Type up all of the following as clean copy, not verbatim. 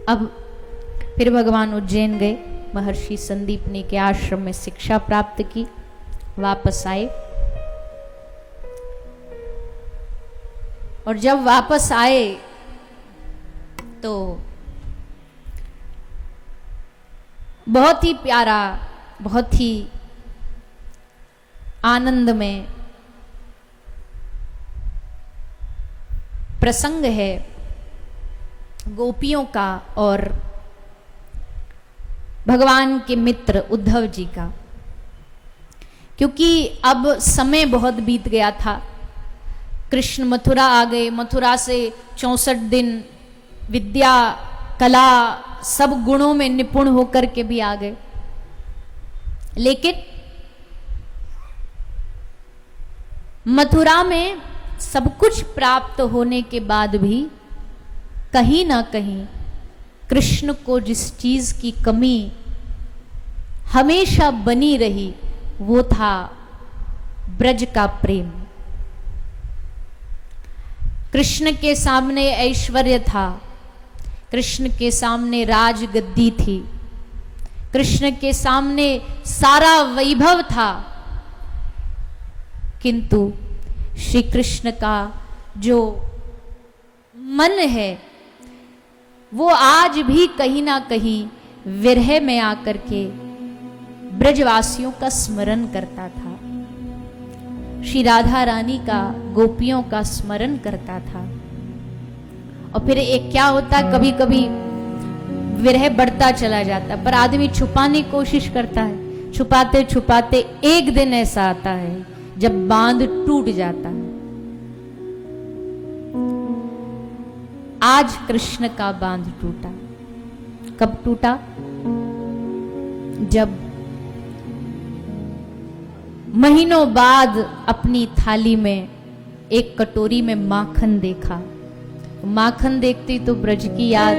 अब फिर भगवान उज्जैन गए, महर्षि संदीपनी के आश्रम में शिक्षा प्राप्त की, वापस आए। और जब वापस आए तो बहुत ही प्यारा, बहुत ही आनंद में प्रसंग है गोपियों का और भगवान के मित्र उद्धव जी का। क्योंकि अब समय बहुत बीत गया था, कृष्ण मथुरा आ गए, मथुरा से 64 दिन विद्या कला सब गुणों में निपुण होकर के भी आ गए। लेकिन मथुरा में सब कुछ प्राप्त होने के बाद भी कहीं ना कहीं कृष्ण को जिस चीज की कमी हमेशा बनी रही वो था ब्रज का प्रेम। कृष्ण के सामने ऐश्वर्य था, कृष्ण के सामने राजगद्दी थी, कृष्ण के सामने सारा वैभव था, किंतु श्री कृष्ण का जो मन है वो आज भी कहीं ना कहीं विरह में आकर के ब्रजवासियों का स्मरण करता था, श्री राधा रानी का, गोपियों का स्मरण करता था। और फिर एक क्या होता, कभी कभी विरह बढ़ता चला जाता, पर आदमी छुपाने की कोशिश करता है, छुपाते छुपाते एक दिन ऐसा आता है जब बांध टूट जाता है। आज कृष्ण का बांध टूटा। कब टूटा? जब महीनों बाद अपनी थाली में एक कटोरी में माखन देखा। माखन देखती तो ब्रज की याद,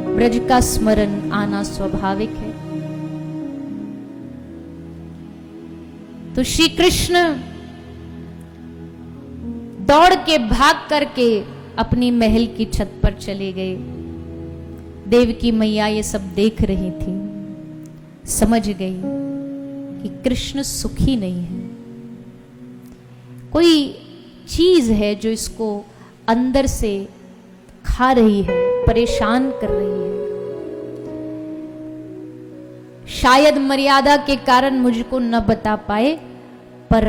ब्रज का स्मरण आना स्वाभाविक है। तो श्री कृष्ण दौड़ के भाग करके अपनी महल की छत पर चले गए। देवकी मैया ये सब देख रही थी, समझ गई कि कृष्ण सुखी नहीं है, कोई चीज है जो इसको अंदर से खा रही है, परेशान कर रही है। शायद मर्यादा के कारण मुझको न बता पाए, पर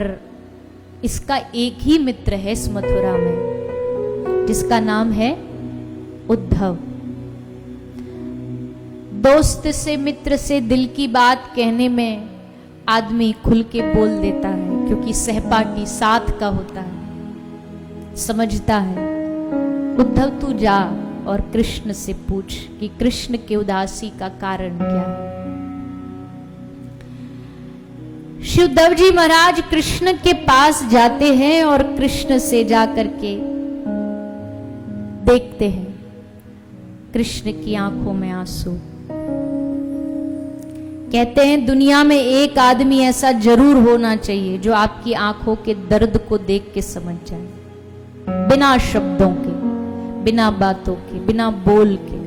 इसका एक ही मित्र है इस मथुरा में, जिसका नाम है उद्धव। दोस्त से, मित्र से दिल की बात कहने में आदमी खुल के बोल देता है, क्योंकि सहपाठी साथ का होता है, समझता है। उद्धव तू जा और कृष्ण से पूछ कि कृष्ण के उदासी का कारण क्या है। श्री उद्धव जी महाराज कृष्ण के पास जाते हैं और कृष्ण से जाकर के देखते हैं कृष्ण की आंखों में आंसू। कहते हैं दुनिया में एक आदमी ऐसा जरूर होना चाहिए जो आपकी आंखों के दर्द को देख के समझ जाए, बिना शब्दों के, बिना बातों के, बिना बोल के।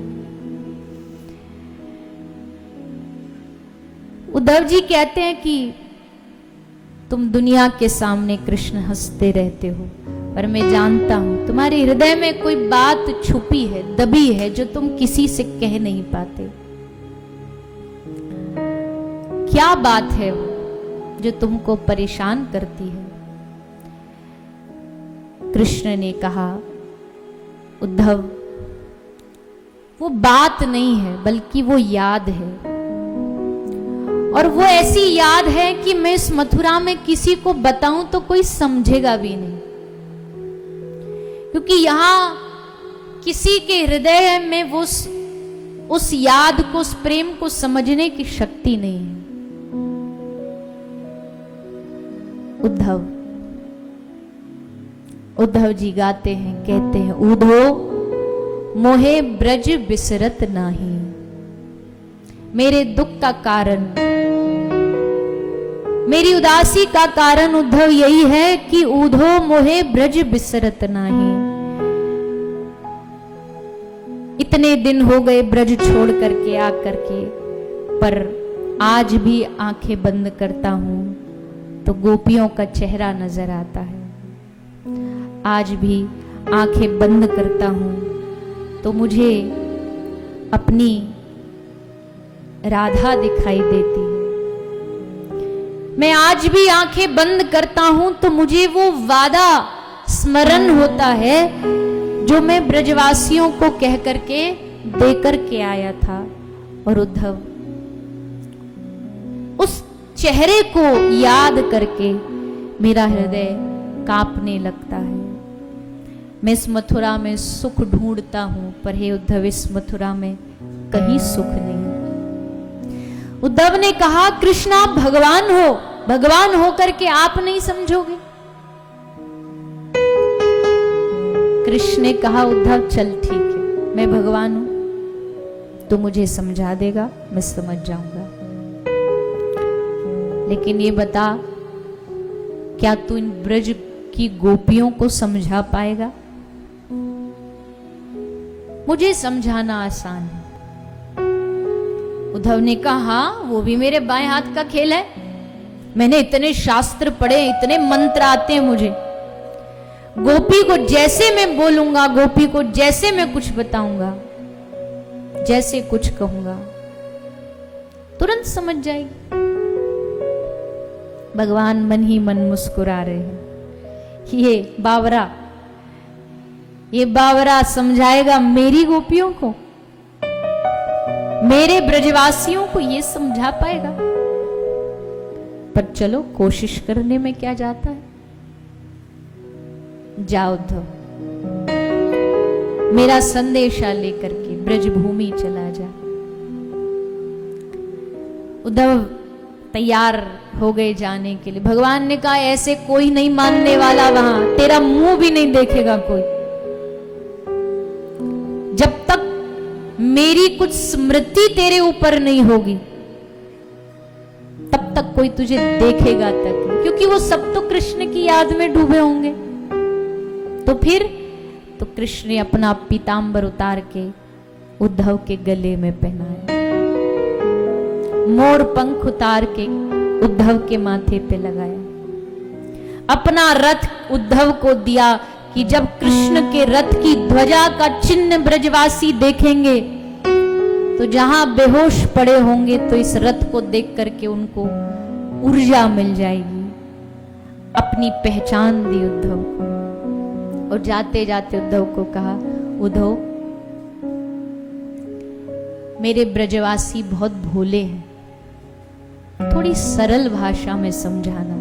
उद्धव जी कहते हैं कि तुम दुनिया के सामने कृष्ण हंसते रहते हो, पर मैं जानता हूं तुम्हारे हृदय में कोई बात छुपी है, दबी है, जो तुम किसी से कह नहीं पाते। क्या बात है वो जो तुमको परेशान करती है? कृष्ण ने कहा, उद्धव वो बात नहीं है, बल्कि वो याद है, और वो ऐसी याद है कि मैं इस मथुरा में किसी को बताऊं तो कोई समझेगा भी नहीं, क्योंकि यहां किसी के हृदय में वो उस याद को, उस प्रेम को समझने की शक्ति नहीं है। उद्धव जी गाते हैं, कहते हैं, ऊधो मोहे ब्रज बिसरत नाही, मेरे दुख का कारण, मेरी उदासी का कारण उद्धव यही है कि ऊधो मोहे ब्रज बिसरत नाही। इतने दिन हो गए ब्रज छोड़ करके आकर के, पर आज भी आंखें बंद करता हूं तो गोपियों का चेहरा नजर आता है। आज भी आंखें बंद करता हूं तो मुझे अपनी राधा दिखाई देती है। मैं आज भी आंखें बंद करता हूं तो मुझे वो वादा स्मरण होता है जो मैं ब्रजवासियों को कह करके दे करके आया था। और उद्धव, उस चेहरे को याद करके मेरा हृदय कांपने लगता है। मैं इस मथुरा में सुख ढूंढता हूं, पर हे उद्धव, इस मथुरा में कहीं सुख नहीं। उद्धव ने कहा, कृष्ण आप भगवान हो, भगवान होकर के आप नहीं समझोगे? कृष्ण ने कहा, उद्धव चल ठीक है, मैं भगवान हूं, तू मुझे समझा देगा, मैं समझ जाऊंगा। लेकिन ये बता, क्या तू इन ब्रज की गोपियों को समझा पाएगा? मुझे समझाना आसान है। उद्धव ने कहा, हाँ, वो भी मेरे बाएं हाथ का खेल है। मैंने इतने शास्त्र पढ़े, इतने मंत्र आते हैं मुझे। गोपी को जैसे मैं बोलूंगा, गोपी को जैसे मैं कुछ बताऊंगा, जैसे कुछ कहूंगा, तुरंत समझ जाएगी। भगवान मन ही मन मुस्कुरा रहे हैं। ये बावरा समझाएगा मेरी गोपियों को, मेरे ब्रजवासियों को ये समझा पाएगा? पर चलो, कोशिश करने में क्या जाता है। जाओ उद्धव, मेरा संदेशा लेकर के ब्रजभूमि चला जा। उद्धव तैयार हो गए जाने के लिए। भगवान ने कहा, ऐसे कोई नहीं मानने वाला, वहां तेरा मुंह भी नहीं देखेगा कोई। जब तक मेरी कुछ स्मृति तेरे ऊपर नहीं होगी, तब तक कोई तुझे देखेगा तक, क्योंकि वो सब तो कृष्ण की याद में डूबे होंगे। तो फिर तो कृष्ण ने अपना पीतांबर उतार के उद्धव के गले में पहनाया, मोर पंख उतार के उद्धव के माथे पे लगाया, अपना रथ उद्धव को दिया कि जब कृष्ण के रथ की ध्वजा का चिन्ह ब्रजवासी देखेंगे तो जहां बेहोश पड़े होंगे तो इस रथ को देख करके उनको ऊर्जा मिल जाएगी। अपनी पहचान दी उद्धव को, और जाते जाते उद्धव को कहा, उद्धव, मेरे ब्रजवासी बहुत भोले हैं, थोड़ी सरल भाषा में समझाना।